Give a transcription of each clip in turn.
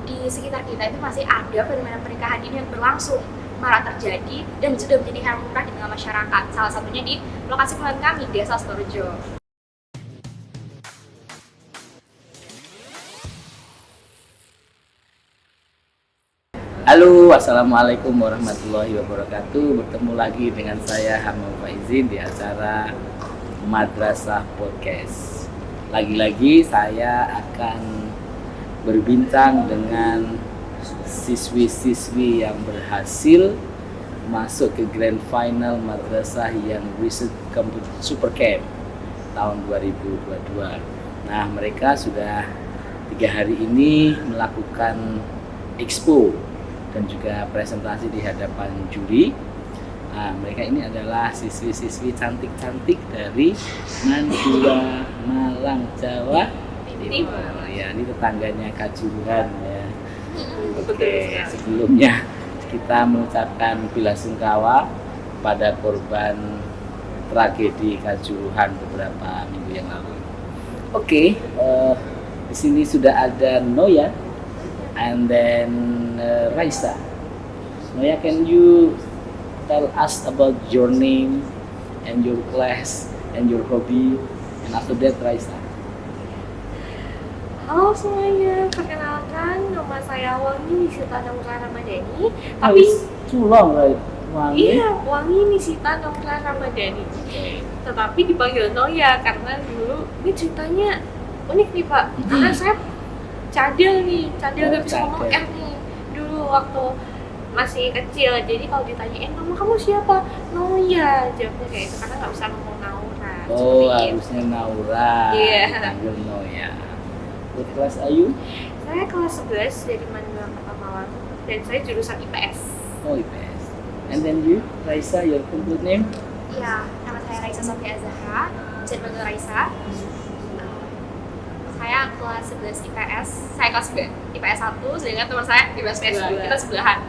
di sekitar kita itu masih ada fenomena pernikahan ini yang berlangsung marak terjadi dan sudah menjadi hal lumrah di tengah masyarakat. Salah satunya di lokasi pemilihan kami, Desa Storjo. Halo, assalamualaikum warahmatullahi wabarakatuh. Bertemu lagi dengan saya Hamam Faizin di acara Madrasah Podcast. Lagi-lagi saya akan berbincang dengan siswi-siswi yang berhasil masuk ke Grand Final Madrasah yang Recent Super Camp tahun 2022. Nah, mereka sudah 3 hari ini melakukan expo dan juga presentasi di hadapan juri. Nah, mereka ini adalah siswi-siswi cantik-cantik dari Mandura, Malang, Jawa Timur. Ya, ini tetangganya Kanjuruhan ya. Oke, sebelumnya kita mengucapkan belasungkawa pada korban tragedi Kanjuruhan beberapa minggu yang lalu. Oke, di sini sudah ada Noya and then Raisa. Noya, can you tell us about your name and your class and your hobby, and after that Raisa. Halo semuanya, perkenalkan nama saya Wangi Nisita Naura Ramadhani. Tapi too long, right? Wangi? Iya, Wangi Nisita Naura Ramadhani. Tetapi dipanggil Noya karena dulu ini ceritanya unik nih Pak. Karena saya cadel gak bisa ngomong R nih dulu waktu masih kecil. Jadi kalau ditanyain nama kamu siapa, Noya, jawabnya kayak itu karena nggak bisa ngomong Naura. Oh, harusnya Naura. Iya. Panggil Noya. What class are you? Saya kelas 11 dari Mandura Kota Malang dan saya jurusan IPS. Oh, IPS. And then you, Raisa, your complete name? Ya, nama saya Raisa Sofia Zahra, bisa dipanggil Raisa. Saya kelas 11 IPS, saya kelas IPS 1, sedangkan teman saya IPS 2, kita sebelahan.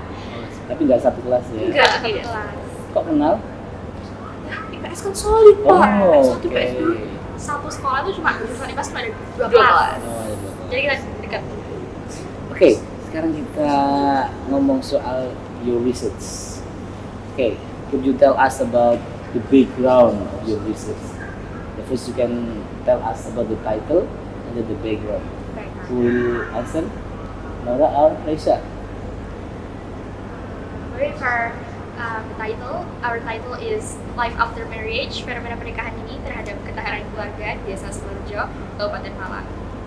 Tapi nggak satu kelas ya? Enggak, Satu tidak. kelas. Kok kenal? IPS kan solid Pak. Oh, IPS 1, oke. IPS 2. Satu sekolah itu cuma jurusan IPS cuma ada 2 Dua kelas. kelas. Oh, ada dua kelas. Jadi kita dekat. Oke, sekarang kita ngomong soal your research. Okay, could you tell us about the background of your research? The first you can tell us about the title and then the background. Who will answer? Nora or Raisa? Our title is Life After Marriage, fenomena pernikahan ini terhadap ketahanan keluarga di Desa Storjo, Kabupaten Malang.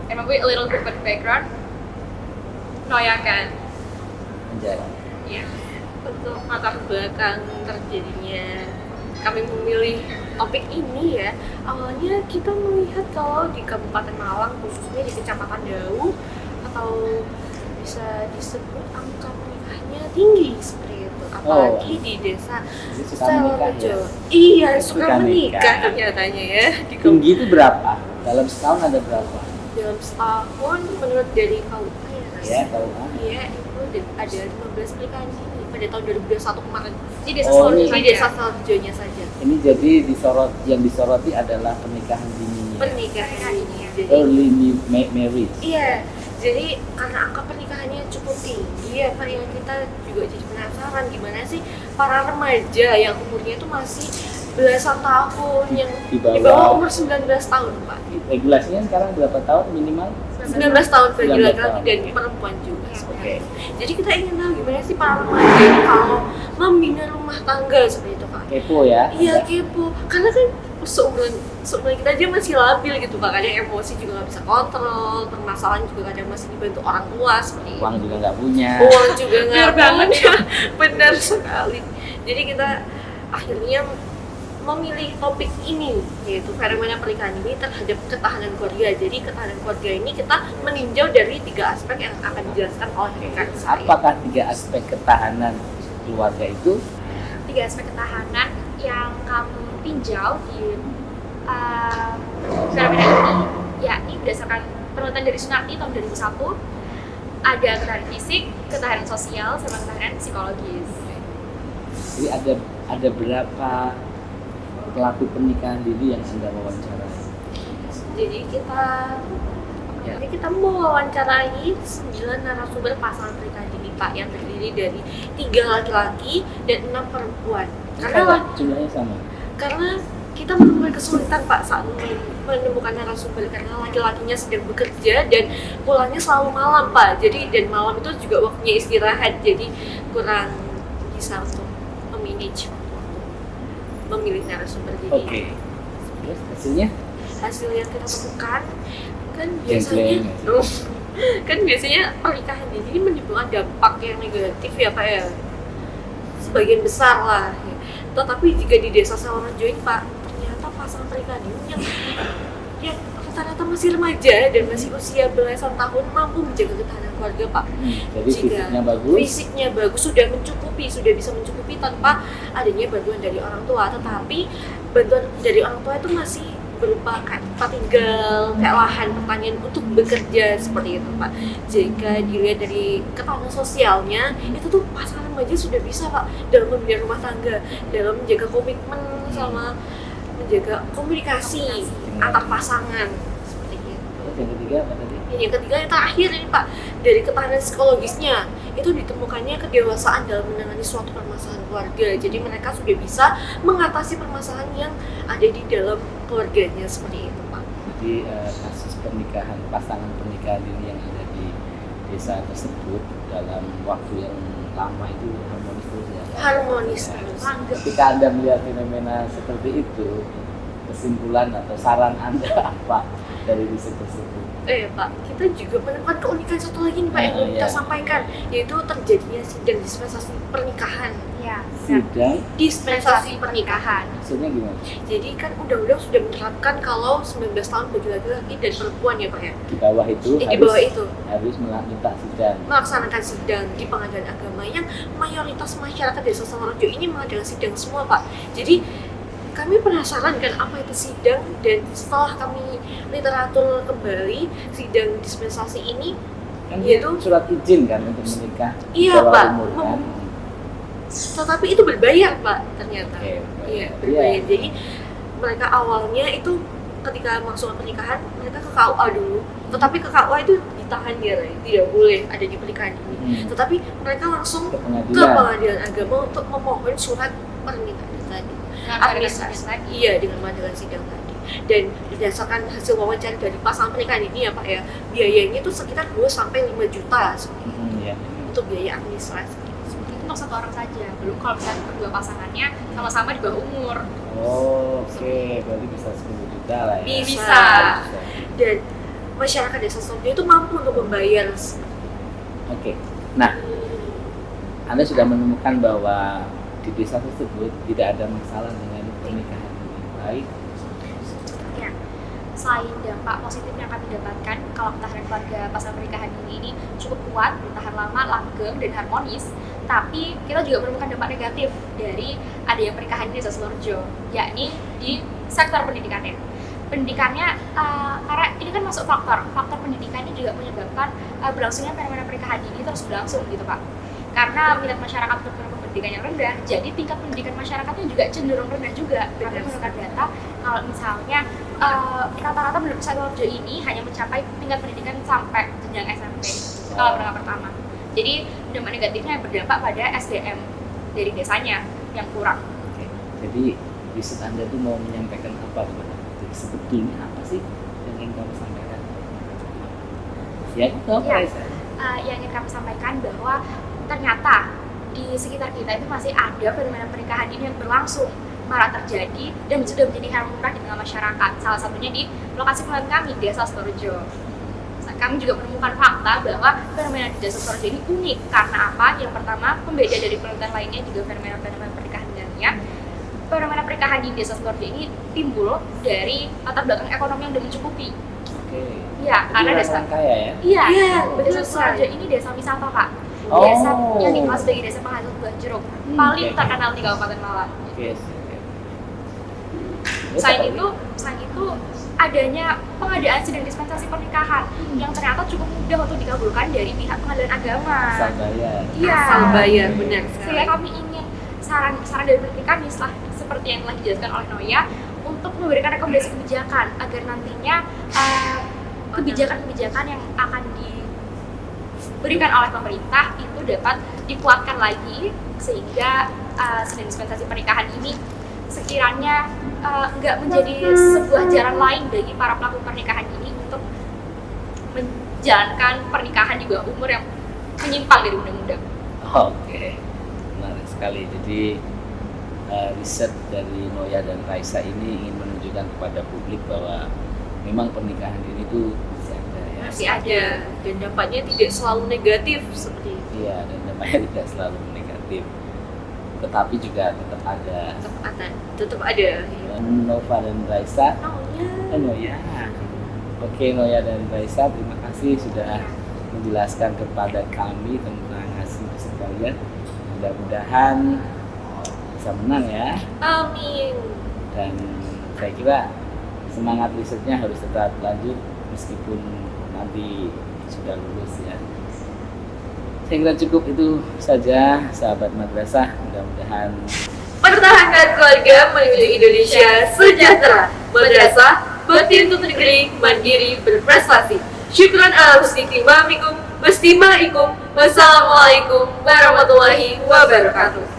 And maybe a little bit of background. Noya kan? Menjadi. Iya. Untuk latar belakang terjadinya kami memilih topik ini ya, awalnya kita melihat kalau di Kabupaten Malang, khususnya di Kecamatan Dau, atau bisa disebut angka pernikahannya tinggi seperti itu, apalagi di desa Jadi suka menikah ya? Iya, suka Suka menikah menikah. ternyatanya ya. Di Tinggi itu berapa? Dalam setahun ada berapa? dalam setahun menurut dari KUA Ya, tahu kan? iya itu ada 15 pernikahan ini pada tahun 2021 kemarin Di Desa Oh, Storjo di saja. desa Storjonya saja. Ini jadi yang disoroti adalah pernikahan dininya. Pernikahan ini jadi Early marriage. iya, jadi karena angka pernikahannya cukup tinggi ya Pak, yang kita juga jadi penasaran gimana sih para remaja yang umurnya itu masih belasan tahun yang Di di bawah. bawah umur 19 tahun Pak. Regulasinya sekarang berapa tahun minimal? 19 tahun bagi 19 laki-laki tahun. dan perempuan juga Oke. sebenarnya. Jadi kita ingin tahu gimana sih para remaja ini kalau membina rumah tangga seperti itu Pak. Kepo ya? Iya kepo, karena kan seumuran kita aja masih labil gitu Pak, kadang emosi juga nggak bisa kontrol, permasalahan juga kadang masih dibantu orang tua seperti itu. Uang juga nggak punya. Uang juga nggak Bener banget. punya, benar sekali. Jadi kita akhirnya memilih topik ini, yaitu fenomena pernikahan ini terhadap ketahanan keluarga. Jadi ketahanan keluarga ini kita meninjau dari 3 aspek yang akan dijelaskan oleh rekan saya. Apakah 3 aspek ketahanan keluarga itu? 3 aspek ketahanan yang kami tinjau di fenomena ini, yakni berdasarkan penelitian dari Sunarti tahun 2001, ada ketahanan fisik, ketahanan sosial, sama ketahanan psikologis. Jadi ada berapa pelaku pernikahan dini yang Anda wawancarai? Jadi kita Ya. Jadi kita mewawancarai 9 narasumber pasangan pernikahan dini Pak yang terdiri dari 3 laki-laki dan 6 perempuan. Sama, jumlahnya sama. Karena kita menemukan kesulitan Pak saat menemukan narasumber karena laki-lakinya sedang bekerja dan pulangnya selalu malam Pak. Jadi dan malam itu juga waktunya istirahat, jadi kurang bisa untuk memanage waktu memilih narasumber. Jadi Oke. Terus hasilnya? hasil yang kita temukan kan biasanya kan biasanya pernikahan ini menimbulkan dampak yang negatif ya Pak ya, sebagian besar lah ya. Tetapi jika di desa Sawarejo ini Pak, ternyata pasangan pernikahan ini yang rata-rata masih remaja dan masih usia belasan tahun mampu menjaga ketahanan keluarga Pak. Jadi fisiknya bagus. Fisiknya bagus, sudah bisa mencukupi tanpa adanya bantuan dari orang tua. Tetapi bantuan dari orang tua itu masih berupa kayak tempat tinggal, kayak lahan pertanian untuk bekerja seperti itu Pak. Jika dilihat dari ketahanan sosialnya, itu tuh pasangan remaja sudah bisa Pak dalam membina rumah tangga, dalam menjaga komitmen sama menjaga komunikasi antar pasangan seperti itu. Terus yang ketiga apa tadi? Yang ketiga yang terakhir ini Pak, dari ketahanan psikologisnya itu ditemukannya kedewasaan dalam menangani suatu permasalahan keluarga. Jadi mereka sudah bisa mengatasi permasalahan yang ada di dalam keluarganya seperti itu Pak. Jadi kasus pernikahan, pasangan pernikahan ini yang ada di desa tersebut dalam waktu yang lama itu harmonis terus ya? Harmonis Ya. terus. Ketika Anda melihat fenomena seperti itu, kesimpulan atau saran Anda apa dari riset tersebut? Pak, kita juga menemukan keunikan satu lagi nih Pak yang belum kita sampaikan, yaitu terjadinya sidang dispensasi pernikahan. Ya, Sidang, Dispensasi pernikahan. maksudnya gimana? Jadi kan undang-undang sudah menerapkan kalau 19 tahun bagi laki-laki dan perempuan ya Pak ya. Di bawah itu Di bawah itu harus minta sidang. melaksanakan sidang di pengadilan agama yang mayoritas masyarakat desa Sawarejo ini mengadakan sidang semua Pak. Jadi kami penasaran kan apa itu sidang, dan setelah kami literatur kembali sidang dispensasi ini Kan yaitu surat izin kan untuk menikah di iya bawah Pak, umur kan? tetapi itu berbayar Pak ternyata. Oke, Iya, berbayar. berbayar. Jadi mereka awalnya itu ketika masuk pernikahan mereka ke KUA dulu, tetapi ke KUA itu ditahan dia, tidak boleh ada di pernikahan ini. Tetapi mereka langsung Ke ke pengadilan. pengadilan agama untuk memohon surat pernikahan tadi. Administrasi, iya, dengan mengadakan sidang tadi. Dan berdasarkan hasil wawancara dari pasangan pernikahan ini ya Pak ya, biayanya itu sekitar 2-5 juta Iya. untuk biaya administrasi. seperti itu untuk satu orang saja. Belum kalau misalnya kedua pasangannya sama-sama di bawah umur. Oh, oke, berarti bisa 10 juta lah ya. Bisa. Dan masyarakat desa Sawarejo itu mampu untuk membayar. Oke. Nah, Anda sudah menemukan bahwa di desa tersebut tidak ada masalah dengan pernikahan ini. Baik. Ya, selain dampak positif yang kami dapatkan kalau ketahanan keluarga pasangan pernikahan ini cukup kuat, bertahan lama, langgeng, dan harmonis, tapi kita juga menemukan dampak negatif dari adanya pernikahan di desa Sawarejo, yakni di sektor pendidikannya. Pendidikannya, karena ini kan masuk faktor pendidikan ini juga menyebabkan berlangsungnya fenomena pernikahan ini terus berlangsung gitu Pak. Karena minat masyarakat untuk menempuh pendidikan yang rendah, jadi tingkat pendidikan masyarakatnya juga cenderung rendah juga. Karena menurut data, kalau misalnya rata-rata penduduk Sawarejo ini hanya mencapai tingkat pendidikan sampai jenjang SMP, kalau menengah pertama. Jadi dampak negatifnya berdampak pada SDM dari desanya yang kurang. Oke. Jadi riset Anda itu mau menyampaikan apa kepada publik? Sebetulnya apa sih yang ingin kamu sampaikan? Ya, itu apa Ya. Reza? Yang ingin kami sampaikan bahwa ternyata di sekitar kita itu masih ada fenomena pernikahan ini yang berlangsung, marak terjadi, dan sudah menjadi hal lumrah di tengah masyarakat. Salah satunya di lokasi pengalaman kami, Desa Sawarejo. Kami juga menemukan fakta bahwa fenomena di Desa Sawarejo ini unik. Karena apa? Yang pertama, pembeda dari penelitian lainnya juga fenomena-fenomena pernikahan lainnya. Fenomena pernikahan di Desa Sawarejo ini timbul dari latar belakang ekonomi yang sudah mencukupi. Oke. Iya, Jadi karena desa orang kaya ya? Iya, Iya, Desa betul Sawarejo sekali. ini desa wisata Pak. Oh. Desa yang dikenal sebagai desa penghasil buah jeruk, paling oke. terkenal di Kabupaten Malang. Oke. Oke. Terus Selain apa itu adanya pengadaan sidang dispensasi pernikahan yang ternyata cukup mudah untuk dikabulkan dari pihak pengadilan agama. asal bayar? Iya. Asal bayar, benar Sehingga sekali. kami ingin saran dari peneliti kami seperti yang telah dijelaskan oleh Noya untuk memberikan rekomendasi kebijakan agar nantinya kebijakan-kebijakan yang akan diberikan oleh pemerintah itu dapat dikuatkan lagi sehingga dispensasi pernikahan ini sekiranya nggak menjadi sebuah jalan lain bagi para pelaku pernikahan ini untuk menjalankan pernikahan di bawah umur yang menyimpang dari undang-undang. Oke, menarik sekali. Jadi riset dari Noya dan Raisa ini ingin menunjukkan kepada publik bahwa memang pernikahan ini tuh masih ada ya. Masih ada, dan dampaknya tidak selalu negatif seperti itu. Iya, dan dampaknya tidak selalu negatif. Tetapi juga tetap ada. Tetap ada. Nova dan Raisa. Noya. Noya. Oke, Noya dan Raisa, terima kasih sudah menjelaskan kepada kami tentang hasil riset kalian. Mudah-mudahan bisa menang ya. Amin. Dan saya kira semangat risetnya harus tetap lanjut meskipun nanti sudah lulus ya. Saya kira cukup itu saja sahabat madrasah. Mudah-mudahan Pertahankan keluarga menuju Indonesia sejahtera. Madrasah bertintu negeri mandiri berprestasi. Syukran ala husni timamikum, wastimaikum, wassalamualaikum warahmatullahi wabarakatuh.